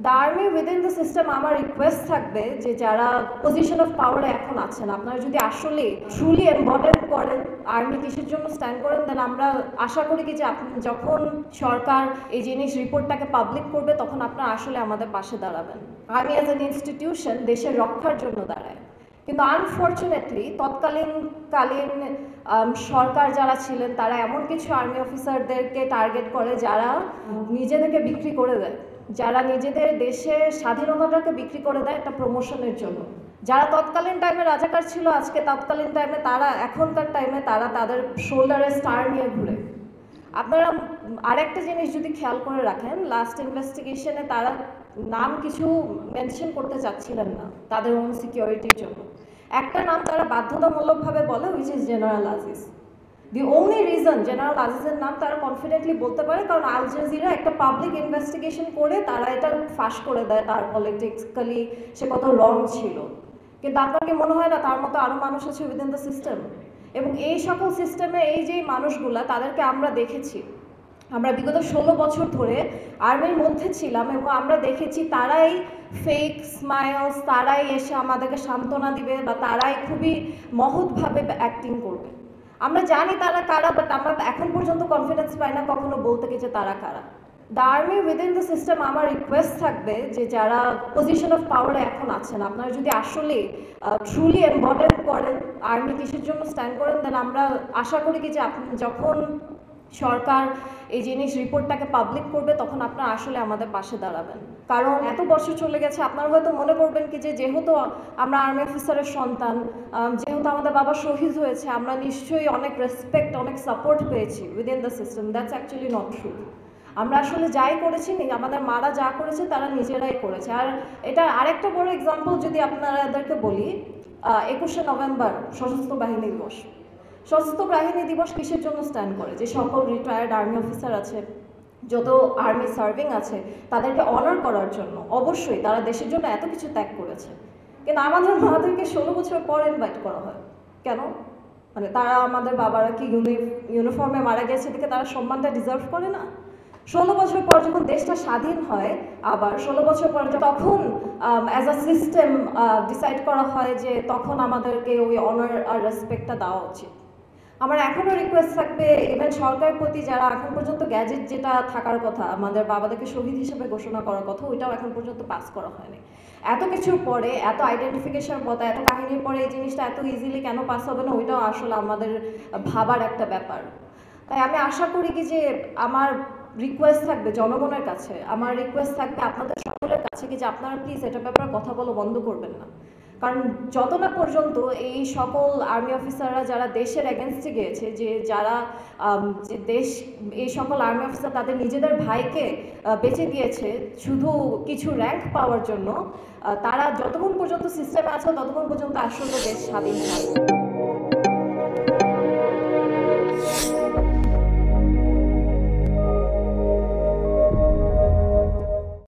The army within the system আমার request থাকবে যে যারা পজিশন অফ পাওয়ারে এখন আছেন, আপনারা যদি আসলে ট্রুলি এম্বডেড করেন আর্মি কিসের জন্য স্ট্যান্ড করেন, দেন আমরা আশা করি কি যে আপনি যখন সরকার এই জিনিস রিপোর্টটাকে পাবলিক করবে তখন আপনারা আসলে আমাদের পাশে দাঁড়াবেন। আর্মি অ্যাজ অ্যান ইনস্টিটিউশন দেশের রক্ষার জন্য দাঁড়ায়, কিন্তু আনফর্চুনেটলি তৎকালীন সরকার যারা ছিলেন তারা এমন কিছু আর্মি অফিসারদেরকে টার্গেট করে যারা নিজেদেরকে বিক্রি করে দেয়, যারা নিজেদের দেশের স্বাধীনতাটাকে বিক্রি করে দেয় একটা প্রমোশনের জন্য। যারা তৎকালীন টাইমে রাজাকার ছিল, আজকে তৎকালীন টাইমে তারা এখনকার টাইমে তারা তাদের শোল্ডারে স্টার নিয়ে ঘুরে। আপনারা আরেকটা জিনিস যদি খেয়াল করে রাখেন, লাস্ট ইনভেস্টিগেশনে তারা নাম কিছু মেনশন করতে চাচ্ছিলেন না তাদের ওন সিকিউরিটির জন্য। একটা নাম তারা বাধ্যতামূলকভাবে বলে, which is general Aziz. The only reason general আজিজের নাম তারা কনফিডেন্টলি বলতে পারে কারণ আল জাজিরা একটা পাবলিক ইনভেস্টিগেশন করে তারা এটা ফাঁস করে দেয় তার পলিটিক্যালি সে কত রং ছিল। কিন্তু আপনার কি মনে হয় না তার মতো আরও মানুষ আছে উইদিন দ্য সিস্টেম? এবং এই সকল সিস্টেমে এই যে মানুষগুলা তাদেরকে আমরা দেখেছি, আমরা বিগত 16 বছর ধরে আর্মির মধ্যে ছিলাম এবং আমরা দেখেছি তারাই ফেক স্মাইলস, তারাই এসে আমাদেরকে সান্ত্বনা দিবে বা তারাই খুবই মহৎভাবে অ্যাক্টিং করবে। আমরা জানি তারা কারা, বাট আমরা এখন পর্যন্ত কনফিডেন্স পাই না কখনো বলতে কি যে তারা কারা। The army within the system আমার রিকোয়েস্ট থাকবে যে যারা পজিশন অফ পাওয়ারে এখন আছেন, আপনারা যদি আসলে ট্রুলি এম্বডেড করেন আর্মি কিসের জন্য স্ট্যান্ড করেন, দেন আমরা আশা করি কি যে আপনি যখন সরকার এই জিনিস রিপোর্টটাকে পাবলিক করবে তখন আপনারা আসলে আমাদের পাশে দাঁড়াবেন। কারণ এত বছর চলে গেছে, আপনারা হয়তো মনে করবেন কি যে যেহেতু আমরা আর্মি অফিসারের সন্তান, যেহেতু আমাদের বাবা শহীদ হয়েছে, আমরা নিশ্চয়ই অনেক রেসপেক্ট, অনেক সাপোর্ট পেয়েছি within the system. That's actually not true. আমরা আসলে যাই করেছি, আমাদের মারা যা করেছে তারা নিজেরাই করেছে। আর এটা আরেকটা বড় এক্সাম্পল যদি আপনাদেরকে বলি, 21শে নভেম্বর সশস্ত্র বাহিনী দিবস। সশস্ত্র বাহিনী দিবস কিসের জন্য স্ট্যান্ড করে? যে সকল রিটায়ার্ড আর্মি অফিসার আছে, যত আর্মি সার্ভিং আছে, তাদেরকে অনার করার জন্য। অবশ্যই তারা দেশের জন্য এত কিছু ত্যাগ করেছে, কিন্তু আমাদেরকে 16 বছর পর ইনভাইট করা হয় কেন? মানে তারা আমাদের বাবারা কি ইউনিফর্মে মারা গেছে দেখে তারা সম্মানটা ডিজার্ভ করে না? 16 বছর পর যখন দেশটা স্বাধীন হয়, আবার 16 বছর পর তখন অ্যাজ আ সিস্টেম ডিসাইড করা হয় যে তখন আমাদেরকে ওই অনার আর রেসপেক্টটা দেওয়া উচিত। আমার এখনও রিকোয়েস্ট থাকবে ইভেন সরকারের প্রতি, যারা এখন পর্যন্ত গ্যাজেট যেটা থাকার কথা, আমাদের বাবাদেরকে শহীদ হিসেবে ঘোষণা করার কথা, ওইটাও এখন পর্যন্ত পাস করা হয়নি। এত কিছুর পরে, এত আইডেন্টিফিকেশনের পথে, এত কাহিনীর পরে এই জিনিসটা এত ইজিলি কেন পাস হবে না, ওইটাও আসলে আমাদের ভাবার একটা ব্যাপার। তাই আমি আশা করি কি যে আমার রিকোয়েস্ট থাকবে জনগণের কাছে, আমার রিকোয়েস্ট থাকবে আপনাদের সকলের কাছে কি যে আপনারা প্লিজ এটার ব্যাপারে কথা বলা বন্ধ করবেন না। কারণ যত না পর্যন্ত এই সকল আর্মি অফিসাররা যারা দেশের এগেনস্টে গিয়েছে, যে যারা যে দেশ, এই সকল আর্মি অফিসার তাদের নিজেদের ভাইকে বেঁচে দিয়েছে শুধু কিছু র্যাঙ্ক পাওয়ার জন্য, তারা যতক্ষণ পর্যন্ত সিস্টেমে আছে ততক্ষণ পর্যন্ত আসলে দেশ স্বাধীন থাকবে।